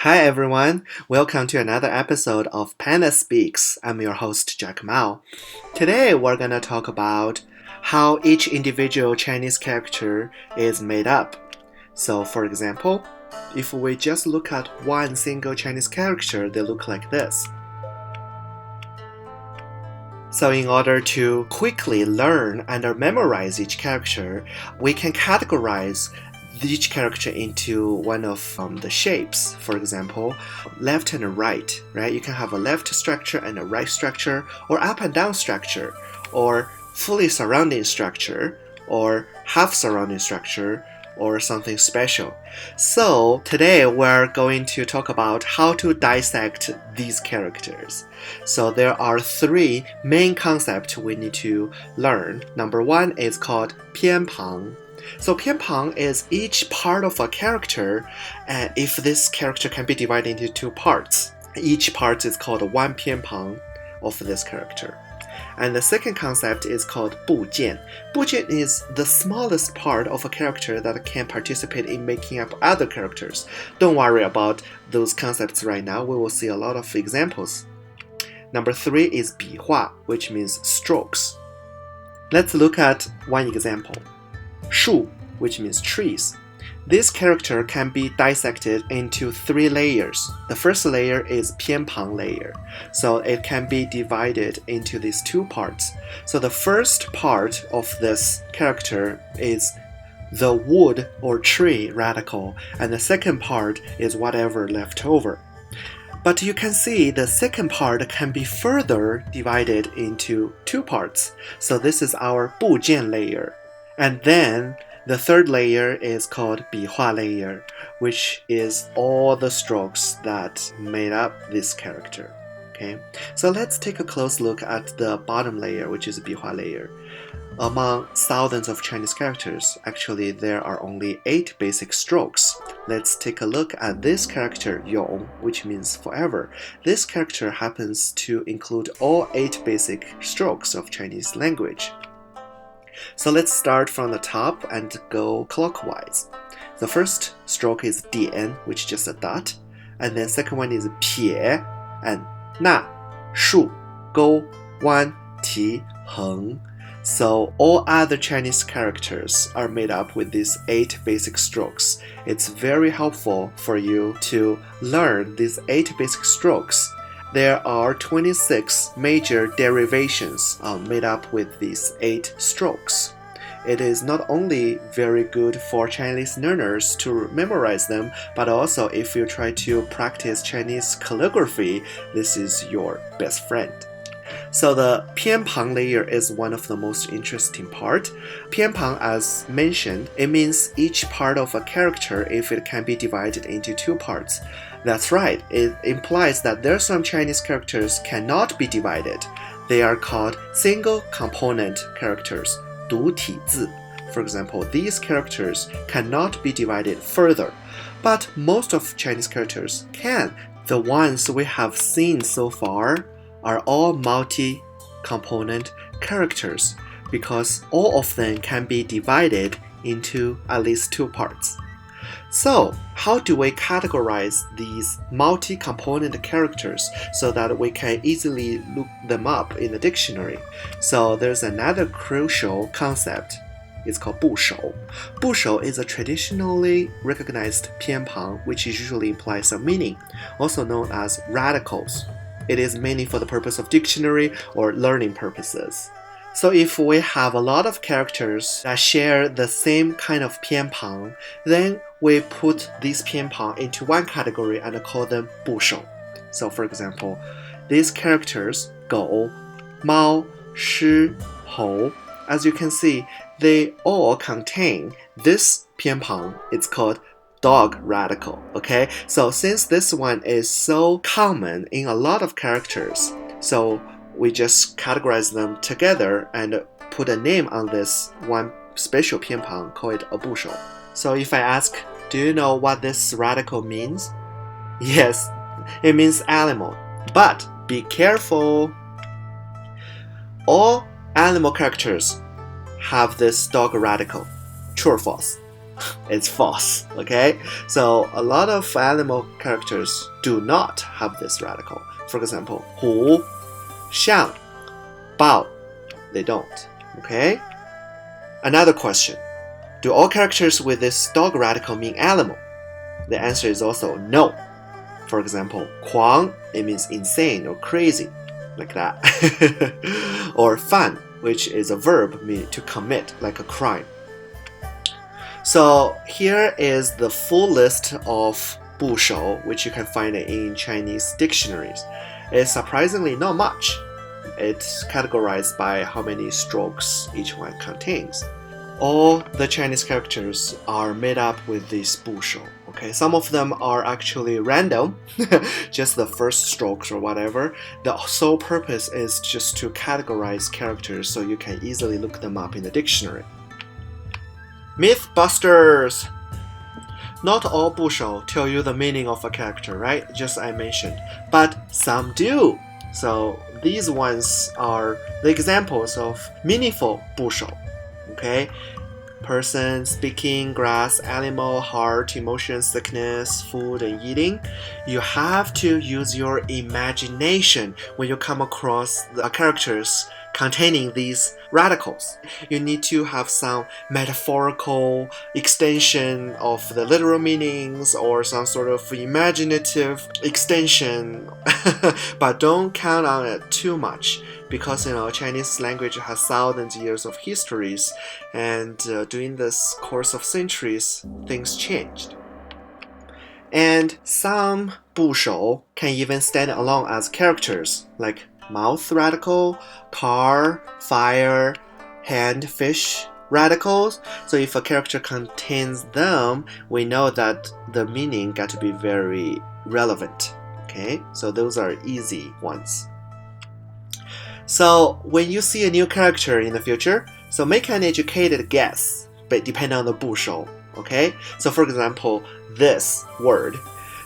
Hi everyone, welcome to another episode of Panda Speaks. I'm your host Jack Mao. Today we're gonna talk about how each individual Chinese character is made up. So for example, if we just look at one single Chinese character, they look like this. So in order to quickly learn and memorize each character, we can categorize each character into one of the shapes. For example, left and right, right? You can have a left structure and a right structure, or up and down structure, or fully surrounding structure, or half surrounding structure, or something special. So today we're going to talk about how to dissect these characters. So there are three main concepts we need to learn. Number one is called 偏旁. So 偏旁 is each part of a character, and if this character can be divided into two parts, each part is called one 偏旁 of this character. And the second concept is called 部件. 部件 is the smallest part of a character that can participate in making up other characters. Don't worry about those concepts right now, we will see a lot of examples. Number three is 笔画, which means strokes. Let's look at one example. 树, which means trees. This character can be dissected into three layers. The first layer is 偏旁 layer, so it can be divided into these two parts. So the first part of this character is the wood or tree radical, and the second part is whatever left over. But you can see the second part can be further divided into two parts. So this is our 部件 layer. And then the third layer is called 笔画 layer, which is all the strokes that made up this character. Okay, so let's take a close look at the bottom layer, which is 笔画 layer. Among thousands of Chinese characters, actually there are only 8 basic strokes. Let's take a look at this character 永, which means forever. This character happens to include all 8 basic strokes of Chinese language. So let's start from the top and go clockwise. The first stroke is 点, which is just a dot. And then second one is 撇 and 捺, 竖, 钩, 弯, 提, 横. So all other Chinese characters are made up with these 8 basic strokes. It's very helpful for you to learn these 8 basic strokes. There are 26 major derivations made up with these 8 strokes. It is not only very good for Chinese learners to memorize them, but also if you try to practice Chinese calligraphy, this is your best friend. So the 偏旁 layer is one of the most interesting part. 偏旁, as mentioned, it means each part of a character if it can be divided into two parts. That's right, it implies that there are some Chinese characters cannot be divided. They are called single component characters, 独体字. For example, these characters cannot be divided further, but most of Chinese characters can. The ones we have seen so far are all multi-component characters because all of them can be divided into at least two parts. So, how do we categorize these multi-component characters so that we can easily look them up in the dictionary? So, there's another crucial concept. It's called 部首. 部首 is a traditionally recognized 偏旁, which usually implies some meaning, also known as radicals. It is mainly for the purpose of dictionary or learning purposes. So if we have a lot of characters that share the same kind of 偏旁, then we put these 偏旁 into one category and call them 部首. So for example, these characters 狗, 猫, 狮, 猴, as you can see, they all contain this 偏旁. It's called dog radical, okay? So since this one is so common in a lot of characters, so we just categorize them together and put a name on this one special 偏旁, call it a 部首. So if I ask, do you know what this radical means? Yes, it means animal. But be careful. All animal characters have this dog radical. True or false? It's false, okay? So a lot of animal characters do not have this radical. For example, 虎, 象, 豹, they don't, okay? Another question. Do all characters with this dog radical mean animal? The answer is also no. For example, 狂, it means insane or crazy, like that. Or 犯, which is a verb meaning to commit, like a crime. So here is the full list of 部首, which you can find in Chinese dictionaries. It's surprisingly not much. It's categorized by how many strokes each one contains. All the Chinese characters are made up with this 部首. Okay, some of them are actually random, just the first strokes or whatever. The sole purpose is just to categorize characters so you can easily look them up in the dictionary. Mythbusters! Not all 部首 tell you the meaning of a character, right? Just I mentioned. But some do. So these ones are the examples of meaningful 部首. Okay? Person, speaking, grass, animal, heart, emotion, sickness, food, and eating. You have to use your imagination when you come across the characters containing these radicals. You need to have some metaphorical extension of the literal meanings or some sort of imaginative extension, but don't count on it too much because Chinese language has thousands of years of histories, and during this course of centuries, things changed. And some 部首 can even stand alone as characters, like mouth radical, car, fire, hand, fish radicals. So if a character contains them, we know that the meaning got to be very relevant. Okay, so those are easy ones. So when you see a new character in the future, so make an educated guess, but depending on the 部首. Okay, so for example, this word.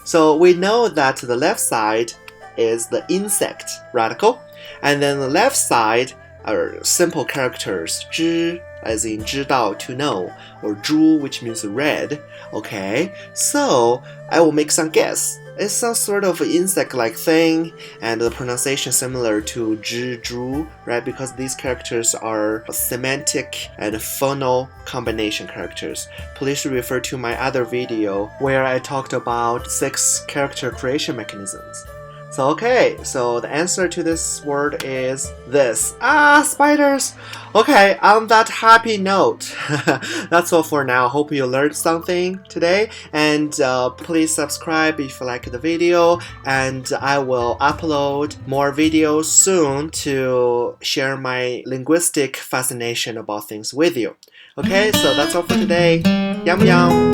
So we know that the left side is the insect radical, and then the left side are simple characters 知 as in 知道 to know, or 猪 which means red. Okay, so I will make some guess. It's some sort of insect-like thing, and the pronunciation similar to 蜘蛛, right? Because these characters are semantic and phonal combination characters. Please refer to my other video where I talked about 6 character creation mechanisms. So okay, so the answer to this word is this. Spiders! Okay, on that happy note, that's all for now. Hope you learned something today, and please subscribe if you like the video, and I will upload more videos soon to share my linguistic fascination about things with you. Okay, so that's all for today. Yum yum!